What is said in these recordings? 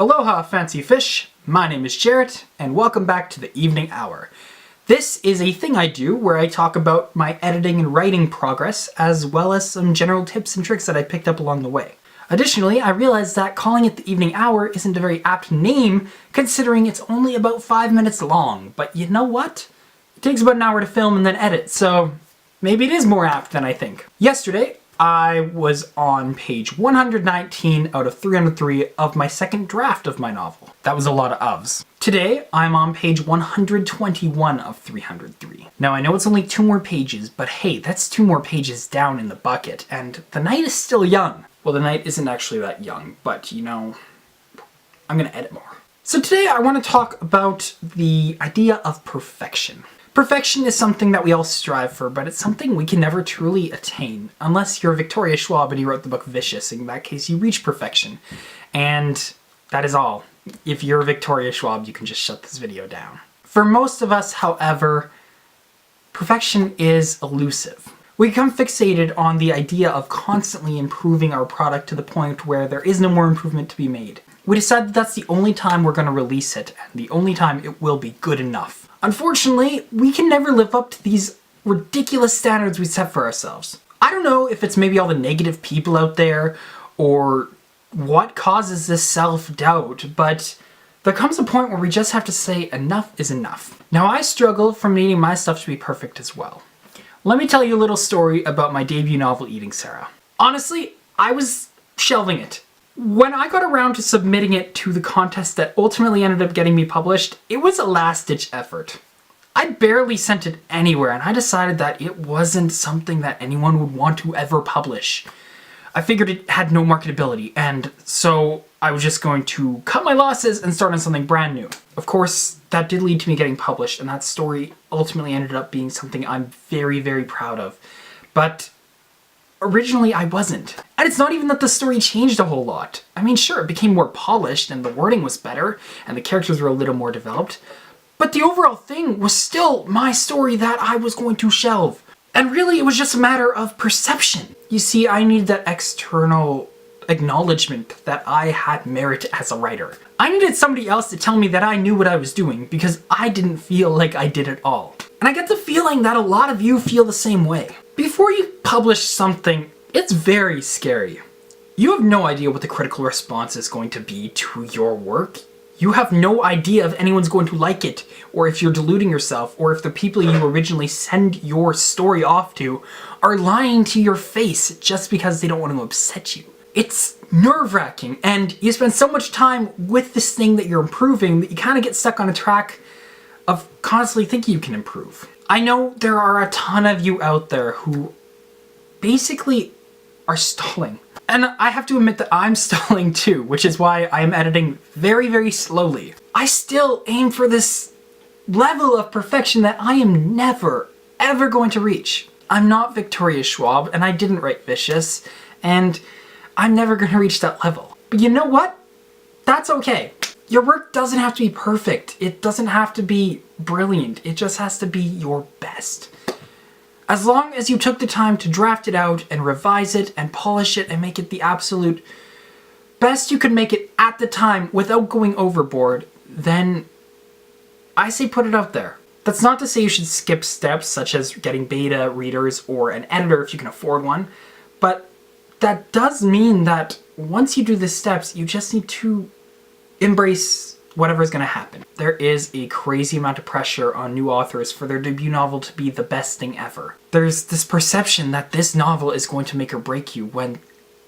Aloha, fancy fish! My name is Jarrett, and welcome back to the Evening Hour. This is a thing I do where I talk about my editing and writing progress, as well as some general tips and tricks that I picked up along the way. Additionally, I realized that calling it the Evening Hour isn't a very apt name, considering it's only about 5 minutes long, but you know what? It takes about an hour to film and then edit, so maybe it is more apt than I think. Yesterday, I was on page 119 out of 303 of my second draft of my novel. That was a lot of ofs. Today, I'm on page 121 of 303. Now, I know it's only 2 more pages, but hey, that's 2 more pages down in the bucket, and the night is still young. Well, the night isn't actually that young, but you know, I'm gonna edit more. So today I want to talk about the idea of perfection. Perfection is something that we all strive for, but it's something we can never truly attain, unless you're Victoria Schwab and you wrote the book Vicious. In that case, you reach perfection. And that is all. If you're Victoria Schwab, you can just shut this video down. For most of us, however, perfection is elusive. We become fixated on the idea of constantly improving our product to the point where there is no more improvement to be made. We decide that that's the only time we're going to release it, and the only time it will be good enough. Unfortunately, we can never live up to these ridiculous standards we set for ourselves. I don't know if it's maybe all the negative people out there, or what causes this self-doubt, but there comes a point where we just have to say enough is enough. Now, I struggle from needing my stuff to be perfect as well. Let me tell you a little story about my debut novel, Eating Sarah. Honestly, I was shelving it. When I got around to submitting it to the contest that ultimately ended up getting me published, it was a last-ditch effort. I barely sent it anywhere, and I decided that it wasn't something that anyone would want to ever publish. I figured it had no marketability, and so I was just going to cut my losses and start on something brand new. Of course, that did lead to me getting published, and that story ultimately ended up being something I'm very, very proud of. But originally, I wasn't. And it's not even that the story changed a whole lot. I mean, sure, it became more polished, and the wording was better, and the characters were a little more developed, but the overall thing was still my story that I was going to shelve. And really, it was just a matter of perception. You see, I needed that external acknowledgement that I had merit as a writer. I needed somebody else to tell me that I knew what I was doing, because I didn't feel like I did it all. And I get the feeling that a lot of you feel the same way. Before you publish something, it's very scary. You have no idea what the critical response is going to be to your work. You have no idea if anyone's going to like it, or if you're deluding yourself, or if the people you originally send your story off to are lying to your face just because they don't want to upset you. It's nerve-wracking, and you spend so much time with this thing that you're improving that you kind of get stuck on a track of constantly thinking you can improve. I know there are a ton of you out there who basically are stalling. And I have to admit that I'm stalling too, which is why I am editing very, very slowly. I still aim for this level of perfection that I am never, ever going to reach. I'm not Victoria Schwab, and I didn't write Vicious, and I'm never going to reach that level. But you know what? That's okay. Your work doesn't have to be perfect. It doesn't have to be brilliant. It just has to be your best. As long as you took the time to draft it out and revise it and polish it and make it the absolute best you could make it at the time without going overboard, then I say put it out there. That's not to say you should skip steps such as getting beta readers or an editor if you can afford one, but that does mean that once you do the steps, you just need to embrace whatever is going to happen. There is a crazy amount of pressure on new authors for their debut novel to be the best thing ever. There's this perception that this novel is going to make or break you when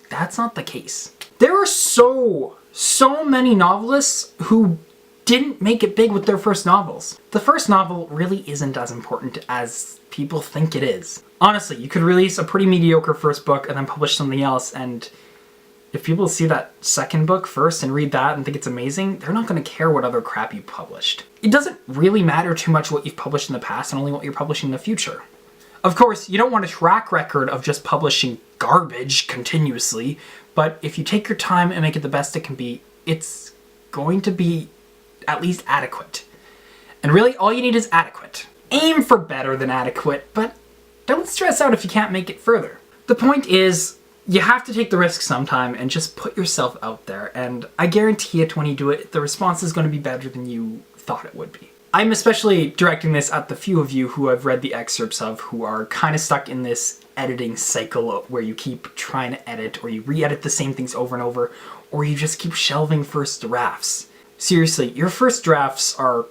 that's not the case. There are so many novelists who didn't make it big with their first novels. The first novel really isn't as important as people think it is. Honestly, you could release a pretty mediocre first book and then publish something else, and if people see that second book first and read that and think it's amazing, they're not going to care what other crap you published. It doesn't really matter too much what you've published in the past and only what you're publishing in the future. Of course, you don't want a track record of just publishing garbage continuously, but if you take your time and make it the best it can be, it's going to be at least adequate. And really, all you need is adequate. Aim for better than adequate, but don't stress out if you can't make it further. The point is, you have to take the risk sometime and just put yourself out there. And I guarantee it, when you do it, the response is going to be better than you thought it would be. I'm especially directing this at the few of you who I've read the excerpts of who are kind of stuck in this editing cycle where you keep trying to edit, or you re-edit the same things over and over, or you just keep shelving first drafts. Seriously, your first drafts are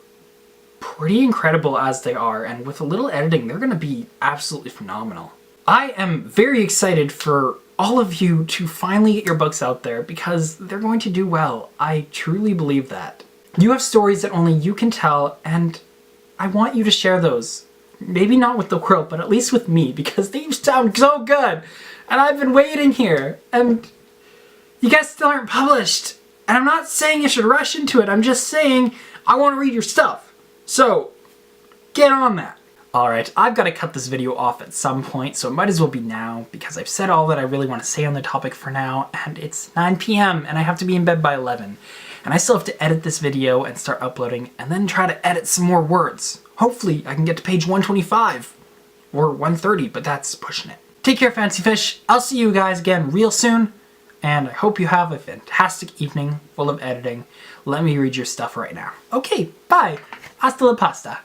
pretty incredible as they are, and with a little editing, they're going to be absolutely phenomenal. I am very excited for all of you to finally get your books out there because they're going to do well. I truly believe that. You have stories that only you can tell, and I want you to share those. Maybe not with the world, but at least with me, because they sound so good. And I've been waiting here, and you guys still aren't published. And I'm not saying you should rush into it, I'm just saying I want to read your stuff. So, get on that. Alright, I've got to cut this video off at some point, so it might as well be now, because I've said all that I really want to say on the topic for now, and it's 9 p.m. and I have to be in bed by 11. And I still have to edit this video and start uploading, and then try to edit some more words. Hopefully I can get to page 125, or 130, but that's pushing it. Take care, Fancy Fish. I'll see you guys again real soon, and I hope you have a fantastic evening full of editing. Let me read your stuff right now. Okay, bye. Hasta la pasta.